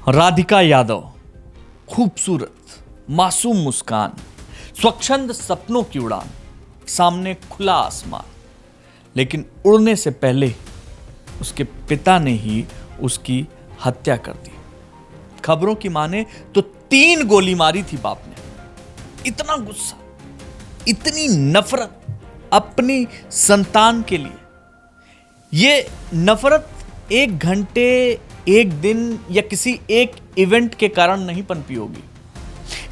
राधिका यादव, खूबसूरत, मासूम मुस्कान, स्वच्छंद सपनों की उड़ान, सामने खुला आसमान। लेकिन उड़ने से पहले उसके पिता ने ही उसकी हत्या कर दी। खबरों की माने तो 3 गोली मारी थी बाप ने। इतना गुस्सा, इतनी नफरत अपनी संतान के लिए। ये नफरत 1 घंटे, 1 दिन या किसी एक इवेंट के कारण नहीं पनपी होगी।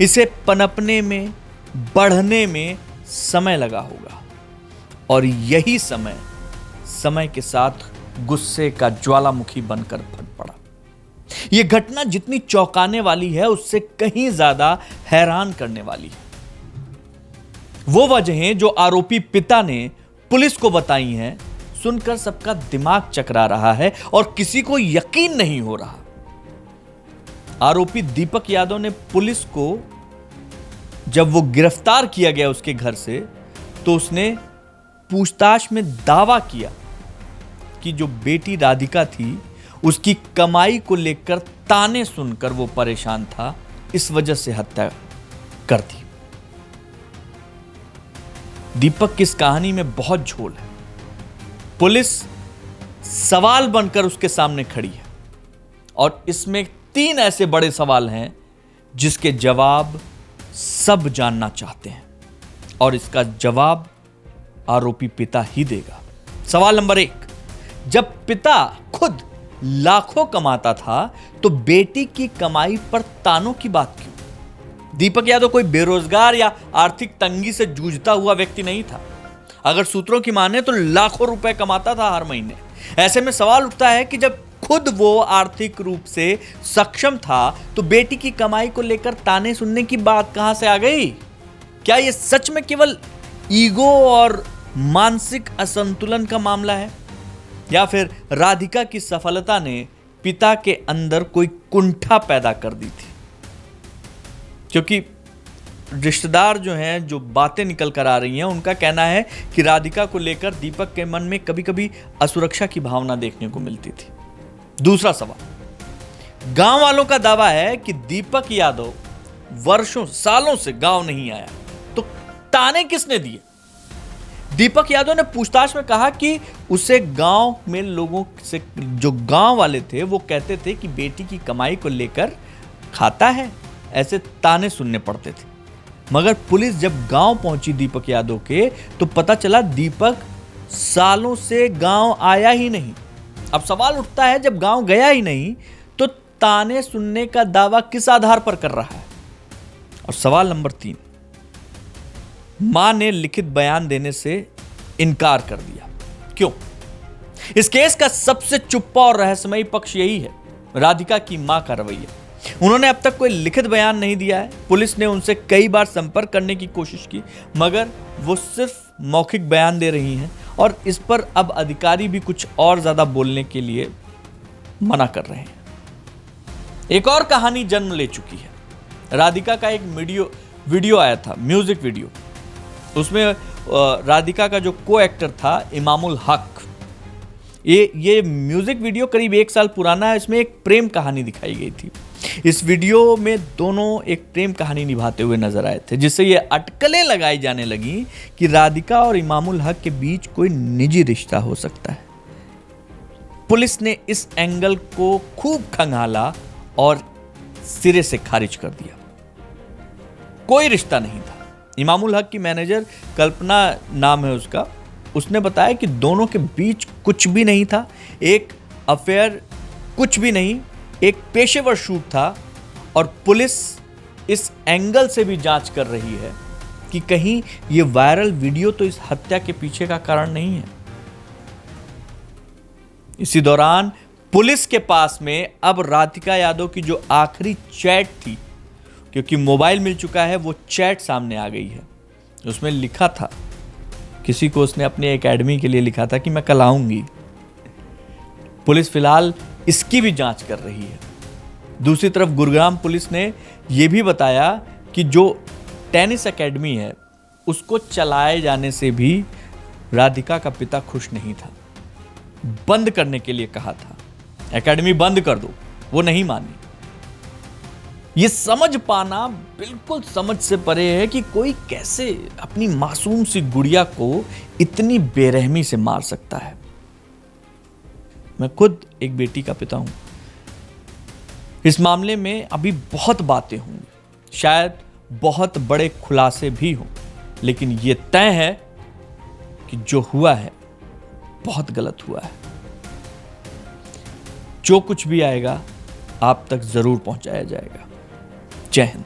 इसे पनपने में, बढ़ने में समय लगा होगा। और यही समय के साथ गुस्से का ज्वालामुखी बनकर फट पड़ा। यह घटना जितनी चौंकाने वाली है, उससे कहीं ज्यादा हैरान करने वाली है। वो वजहें जो आरोपी पिता ने पुलिस को बताई हैं, सुनकर सबका दिमाग चकरा रहा है और किसी को यकीन नहीं हो रहा। आरोपी दीपक यादव ने पुलिस को जब वो गिरफ्तार किया गया उसके घर से, तो उसने पूछताछ में दावा किया कि जो बेटी राधिका थी, उसकी कमाई को लेकर ताने सुनकर वो परेशान था, इस वजह से हत्या कर दी। दीपक की इस कहानी में बहुत झोल है। पुलिस सवाल बनकर उसके सामने खड़ी है और इसमें 3 ऐसे बड़े सवाल हैं जिसके जवाब सब जानना चाहते हैं और इसका जवाब आरोपी पिता ही देगा। सवाल नंबर 1, जब पिता खुद लाखों कमाता था तो बेटी की कमाई पर तानों की बात क्यों? दीपक यादव कोई बेरोजगार या आर्थिक तंगी से जूझता हुआ व्यक्ति नहीं था। अगर सूत्रों की माने तो लाखों रुपए कमाता था हर महीने। ऐसे में सवाल उठता है कि जब खुद वो आर्थिक रूप से सक्षम था तो बेटी की कमाई को लेकर ताने सुनने की बात कहां से आ गई? क्या यह सच में केवल ईगो और मानसिक असंतुलन का मामला है, या फिर राधिका की सफलता ने पिता के अंदर कोई कुंठा पैदा कर दी थी? क्योंकि रिश्तेदार जो हैं, जो बातें निकल कर आ रही हैं, उनका कहना है कि राधिका को लेकर दीपक के मन में कभी कभी असुरक्षा की भावना देखने को मिलती थी। दूसरा सवाल, गांव वालों का दावा है कि दीपक यादव वर्षों, सालों से गांव नहीं आया, तो ताने किसने दिए? दीपक यादव ने पूछताछ में कहा कि उसे गांव में लोगों से, जो गांव वाले थे, वो कहते थे कि बेटी की कमाई को लेकर खाता है, ऐसे ताने सुनने पड़ते थे। मगर पुलिस जब गांव पहुंची दीपक यादव के, तो पता चला दीपक सालों से गांव आया ही नहीं। अब सवाल उठता है, जब गांव गया ही नहीं तो ताने सुनने का दावा किस आधार पर कर रहा है? और सवाल नंबर 3, मां ने लिखित बयान देने से इनकार कर दिया, क्यों? इस केस का सबसे चुप्पा और रहस्यमयी पक्ष यही है, राधिका की मां का रवैया। उन्होंने अब तक कोई लिखित बयान नहीं दिया है। पुलिस ने उनसे कई बार संपर्क करने की कोशिश की, मगर वो सिर्फ मौखिक बयान दे रही हैं और इस पर अब अधिकारी भी कुछ और ज्यादा बोलने के लिए मना कर रहे हैं। एक और कहानी जन्म ले चुकी है। राधिका का एक वीडियो आया था, म्यूजिक वीडियो। उसमें राधिका का जो को एक्टर था इमामुल हक, ये म्यूजिक वीडियो करीब 1 साल पुराना है। इसमें एक प्रेम कहानी दिखाई गई थी। इस वीडियो में दोनों एक प्रेम कहानी निभाते हुए नजर आए थे, जिससे ये अटकलें लगाई जाने लगी कि राधिका और इमामुल हक के बीच कोई निजी रिश्ता हो सकता है। पुलिस ने इस एंगल को खूब खंगाला और सिरे से खारिज कर दिया। कोई रिश्ता नहीं था। इमामुल हक की मैनेजर, कल्पना नाम है उसका, उसने बताया कि दोनों के बीच कुछ भी नहीं था, एक अफेयर कुछ भी नहीं, एक पेशेवर शूट था। और पुलिस इस एंगल से भी जांच कर रही है कि कहीं यह वायरल वीडियो तो इस हत्या के पीछे का कारण नहीं है। इसी दौरान पुलिस के पास में अब राधिका यादव की जो आखिरी चैट थी, क्योंकि मोबाइल मिल चुका है, वो चैट सामने आ गई है। उसमें लिखा था, किसी को उसने अपने एकेडमी के लिए लिखा था कि मैं कल आऊंगी। पुलिस फिलहाल इसकी भी जांच कर रही है। दूसरी तरफ गुरुग्राम पुलिस ने यह भी बताया कि जो टेनिस एकेडमी है, उसको चलाए जाने से भी राधिका का पिता खुश नहीं था। बंद करने के लिए कहा था, एकेडमी बंद कर दो, वो नहीं मानी। ये समझ पाना बिल्कुल समझ से परे है कि कोई कैसे अपनी मासूम सी गुड़िया को इतनी बेरहमी से मार सकता है। मैं खुद एक बेटी का पिता हूं। इस मामले में अभी बहुत बातें होंगी, शायद बहुत बड़े खुलासे भी हों, लेकिन यह तय है कि जो हुआ है बहुत गलत हुआ है। जो कुछ भी आएगा आप तक जरूर पहुंचाया जाएगा। जय हिंद।